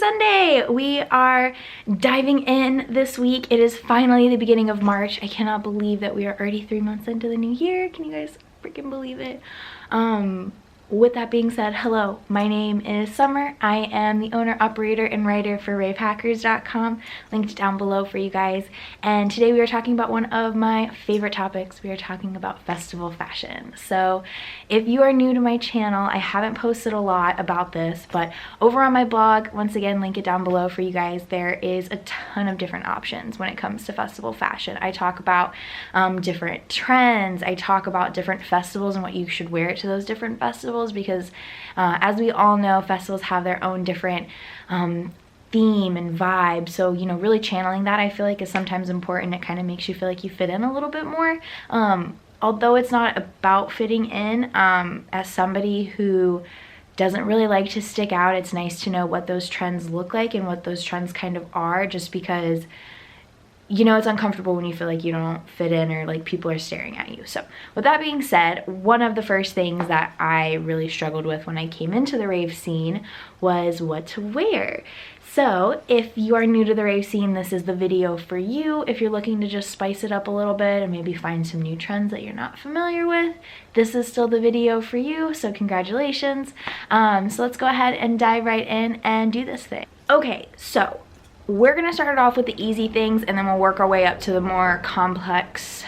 Sunday. We are diving in this week. It is finally the beginning of March. I cannot believe that we are already 3 months into the new year. Can you guys freaking believe it? With that being said, hello, my name is Summer. I am the owner, operator, and writer for ravehackers.com, linked down below for you guys. And today we are talking about one of my favorite topics. We are talking about festival fashion. So if you are new to my channel, I haven't posted a lot about this, but over on my blog, once again, link it down below for you guys, there is a ton of different options when it comes to festival fashion. I talk about different trends. I talk about different festivals and what you should wear to those different festivals, because as we all know, festivals have their own different theme and vibe. So, you know, really channeling that, I feel like, is sometimes important. It kind of makes you feel like you fit in a little bit more. Although it's not about fitting in, as somebody who doesn't really like to stick out, it's nice to know what those trends look like and what those trends kind of are, just because, you know, it's uncomfortable when you feel like you don't fit in or like people are staring at you. So with that being said, one of the first things that I really struggled with when I came into the rave scene was what to wear. So if you are new to the rave scene, this is the video for you. If you're looking to just spice it up a little bit and maybe find some new trends that you're not familiar with, this is still the video for you, so congratulations. So let's go ahead and dive right in and do this thing. Okay, so we're gonna start it off with the easy things and then we'll work our way up to the more complex,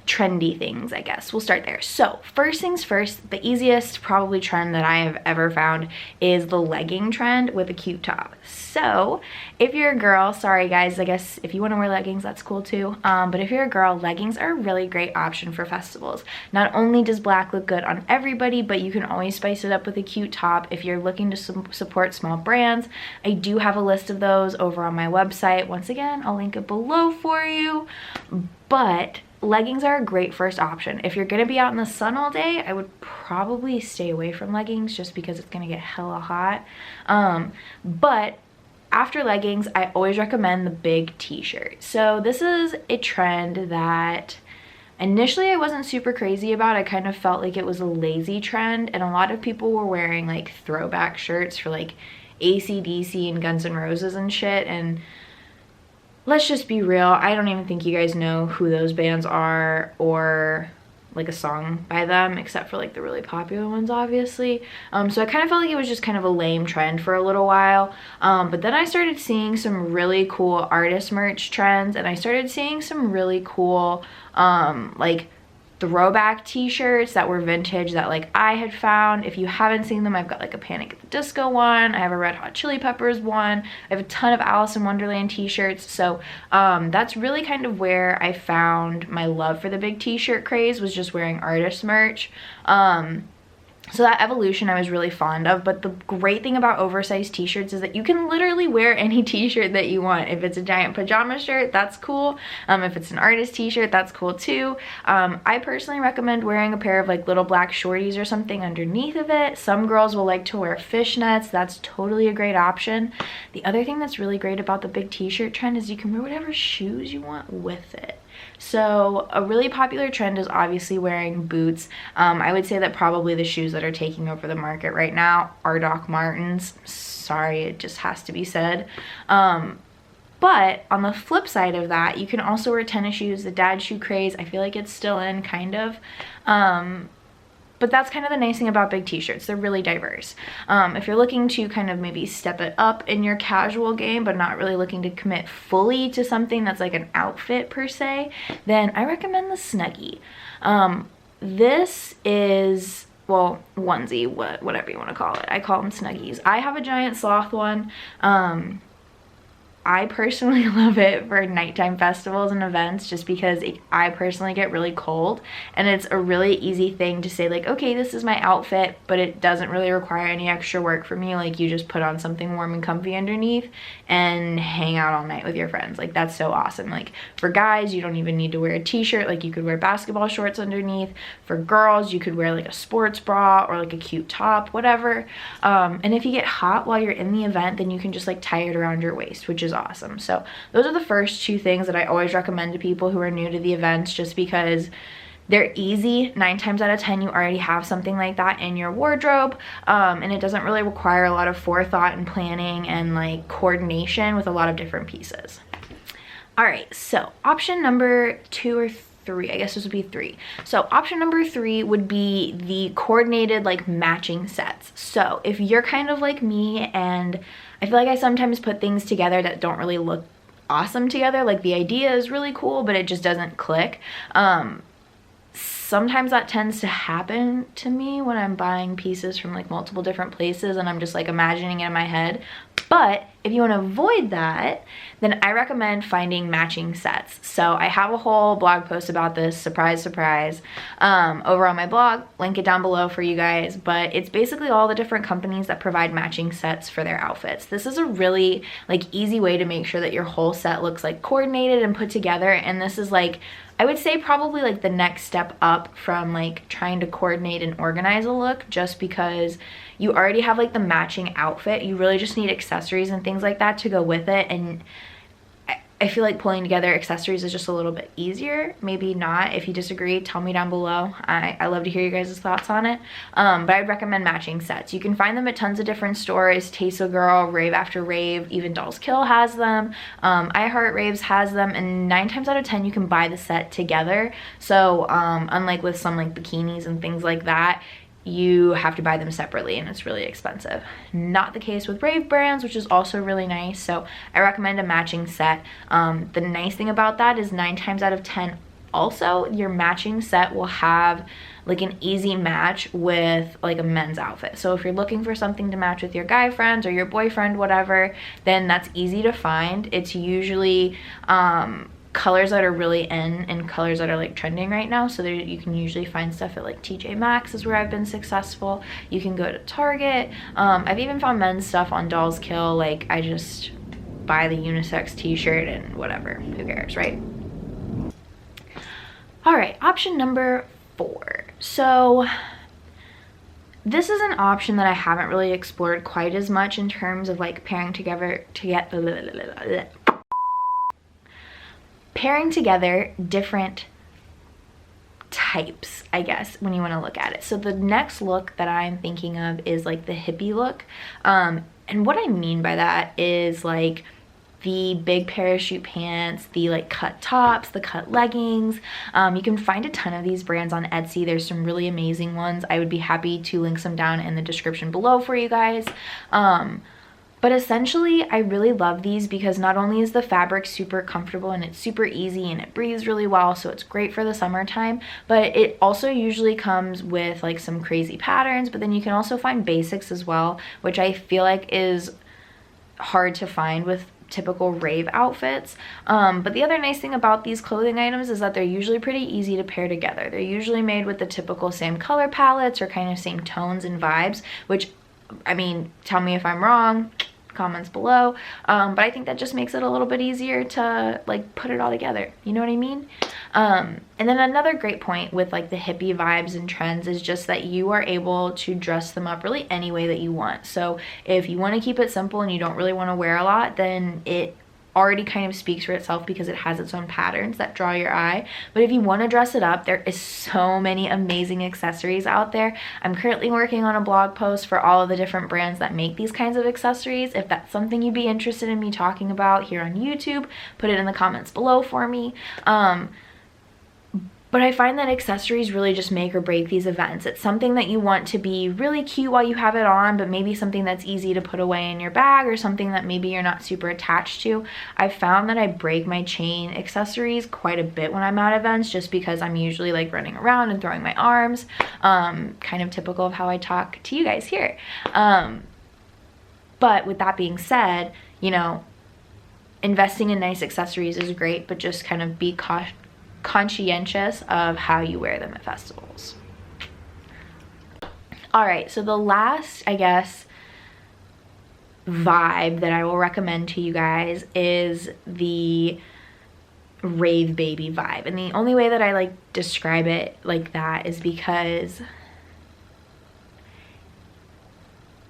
trendy things, I guess. We'll start there. So first things first, the easiest probably trend that I have ever found is the legging trend with a cute top. So if you're a girl, sorry guys, I guess if you want to wear leggings, that's cool too. But if you're a girl, leggings are a really great option for festivals. Not only does black look good on everybody, but you can always spice it up with a cute top if you're looking to support small brands. I do have a list of those over on my website. Once again, I'll link it below for you. But leggings are a great first option. If you're gonna be out in the sun all day, I would probably stay away from leggings just because it's gonna get hella hot. But after leggings, I always recommend the big t-shirt. So this is a trend that initially I wasn't super crazy about. I kind of felt like it was a lazy trend, and a lot of people were wearing like throwback shirts for like AC/DC and Guns N' Roses and shit, and let's just be real, I don't even think you guys know who those bands are or like a song by them, except for like the really popular ones, obviously. So I kind of felt like it was just kind of a lame trend for a little while. But then I started seeing some really cool artist merch trends, and I started seeing some really cool like throwback t-shirts that were vintage that like I had found. If you haven't seen them, I've got like a Panic at the Disco one, I have a Red Hot Chili Peppers one, I have a ton of Alice in Wonderland t-shirts. So that's really kind of where I found my love for the big t-shirt craze, was just wearing artist merch. So that evolution I was really fond of. But the great thing about oversized t-shirts is that you can literally wear any t-shirt that you want. If it's a giant pajama shirt, that's cool. If it's an artist t-shirt, that's cool too. I personally recommend wearing a pair of like little black shorties or something underneath of it. Some girls will like to wear fishnets. That's totally a great option. The other thing that's really great about the big t-shirt trend is you can wear whatever shoes you want with it. So a really popular trend is obviously wearing boots. I would say that probably the shoes that are taking over the market right now are Doc Martens. Sorry, it just has to be said. But on the flip side of that, you can also wear tennis shoes. The dad shoe craze, I feel like it's still in, kind of. But that's kind of the nice thing about big t-shirts. They're really diverse. If you're looking to kind of maybe step it up in your casual game, but not really looking to commit fully to something that's like an outfit per se, then I recommend the Snuggie. This is, well, onesie, whatever you want to call it. I call them Snuggies. I have a giant sloth one. I personally love it for nighttime festivals and events, just because I personally get really cold, and it's a really easy thing to say like, okay, this is my outfit, but it doesn't really require any extra work for me. Like, you just put on something warm and comfy underneath and hang out all night with your friends. Like, that's so awesome. Like, for guys, you don't even need to wear a t-shirt. Like, you could wear basketball shorts underneath. For girls, you could wear like a sports bra or like a cute top, whatever. And if you get hot while you're in the event, then you can just like tie it around your waist, which is awesome. So those are the first two things that I always recommend to people who are new to the events, just because They're easy. 9 times out of 10 you already have something like that in your wardrobe, and it doesn't really require a lot of forethought and planning and like coordination with a lot of different pieces. All right, so option number 2 or 3, I guess this would be 3. So option number 3 would be the coordinated like matching sets. So if you're kind of like me, and I feel like I sometimes put things together that don't really look awesome together, like the idea is really cool but it just doesn't click. Sometimes that tends to happen to me when I'm buying pieces from like multiple different places and I'm just like imagining it in my head. But if you want to avoid that, then I recommend finding matching sets. So I have a whole blog post about this, surprise, surprise, over on my blog. Link it down below for you guys. But it's basically all the different companies that provide matching sets for their outfits. This is a really like easy way to make sure that your whole set looks like coordinated and put together. And this is like, I would say probably like the next step up from like trying to coordinate and organize a look, just because you already have like the matching outfit. You really just need accessories and things like that to go with it. And I feel like pulling together accessories is just a little bit easier. Maybe not. If you disagree, tell me down below. I love to hear you guys' thoughts on it. But I'd recommend matching sets. You can find them at tons of different stores. Taste of Girl, Rave After Rave, even Dolls Kill has them. I Heart Raves has them, and 9 times out of 10 you can buy the set together. So unlike with some like bikinis and things like that, you have to buy them separately and it's really expensive. Not the case with Rave brands, which is also really nice. So I recommend a matching set. The nice thing about that is 9 times out of 10 also your matching set will have like an easy match with like a men's outfit. So if you're looking for something to match with your guy friends or your boyfriend, whatever, then that's easy to find. It's usually colors that are really in and colors that are like trending right now. So there, you can usually find stuff at like TJ Maxx is where I've been successful. You can go to Target. I've even found men's stuff on Dolls Kill. Like I just buy the unisex t-shirt and whatever, who cares, right? All right, option number 4. So this is an option that I haven't really explored quite as much in terms of like pairing together different types, I guess, when you want to look at it. So the next look that I'm thinking of is like the hippie look. And what I mean by that is like the big parachute pants, the like cut tops, the cut leggings. You can find a ton of these brands on Etsy. There's some really amazing ones. I would be happy to link some down in the description below for you guys. But essentially, I really love these because not only is the fabric super comfortable and it's super easy and it breathes really well, so it's great for the summertime, but it also usually comes with like some crazy patterns, but then you can also find basics as well, which I feel like is hard to find with typical rave outfits. But the other nice thing about these clothing items is that they're usually pretty easy to pair together. They're usually made with the typical same color palettes or kind of same tones and vibes, which, I mean, tell me if I'm wrong, comments below, but I think that just makes it a little bit easier to like put it all together, you know what I mean? And then another great point with like the hippie vibes and trends is just that you are able to dress them up really any way that you want. So if you want to keep it simple and you don't really want to wear a lot, then it already kind of speaks for itself because it has its own patterns that draw your eye. But if you want to dress it up, there is so many amazing accessories out there. I'm currently working on a blog post for all of the different brands that make these kinds of accessories. If that's something you'd be interested in me talking about here on YouTube, put it in the comments below for me. But I find that accessories really just make or break these events. It's something that you want to be really cute while you have it on, but maybe something that's easy to put away in your bag or something that maybe you're not super attached to. I've found that I break my chain accessories quite a bit when I'm at events just because I'm usually like running around and throwing my arms, kind of typical of how I talk to you guys here. But with that being said, you know, investing in nice accessories is great, but just kind of be conscientious of how you wear them at festivals. All right, so the last, I guess, vibe that I will recommend to you guys is the rave baby vibe. And the only way that I like describe it like that is because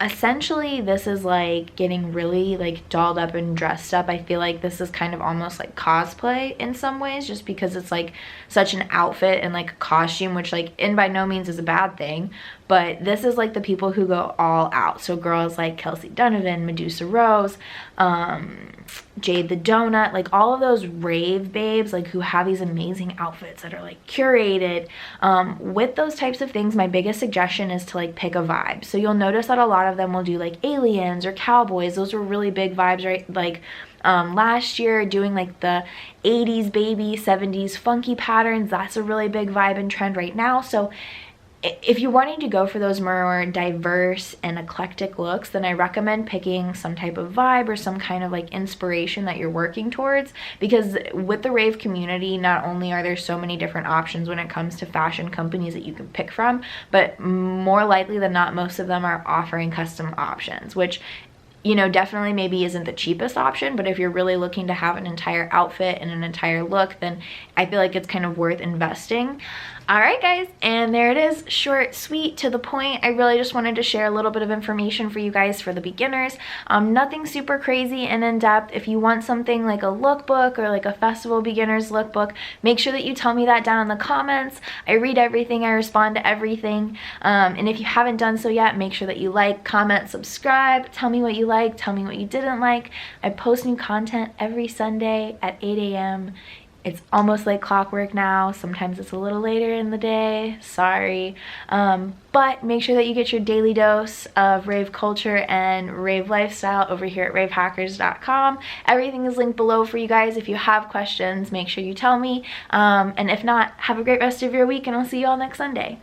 essentially this is like getting really like dolled up and dressed up. I feel like this is kind of almost like cosplay in some ways, just because it's like such an outfit and like a costume, which like in by no means is a bad thing, but this is like the people who go all out. So girls like Kelsey Donovan, Medusa Rose, Jade the Donut, like all of those rave babes, like who have these amazing outfits that are like curated. With those types of things, my biggest suggestion is to like pick a vibe. So you'll notice that a lot of them will do like aliens or cowboys. Those were really big vibes, right? Like last year, doing like the 80s baby, 70s funky patterns, that's a really big vibe and trend right now. So if you're wanting to go for those more diverse and eclectic looks, then I recommend picking some type of vibe or some kind of like inspiration that you're working towards, because with the rave community, not only are there so many different options when it comes to fashion companies that you can pick from, but more likely than not, most of them are offering custom options, which, you know, definitely maybe isn't the cheapest option, but if you're really looking to have an entire outfit and an entire look, then I feel like it's kind of worth investing. All right, guys, and there it is. Short, sweet, to the point. I really just wanted to share a little bit of information for you guys for the beginners. Nothing super crazy and in-depth. If you want something like a lookbook or like a festival beginners lookbook, make sure that you tell me that down in the comments. I read everything, I respond to everything. And if you haven't done so yet, make sure that you like, comment, subscribe. Tell me what you like, tell me what you didn't like. I post new content every Sunday at 8 a.m. It's almost like clockwork now. Sometimes it's a little later in the day, sorry. But make sure that you get your daily dose of rave culture and rave lifestyle over here at ravehackers.com. Everything is linked below for you guys. If you have questions, make sure you tell me. And if not, have a great rest of your week, and I'll see you all next Sunday.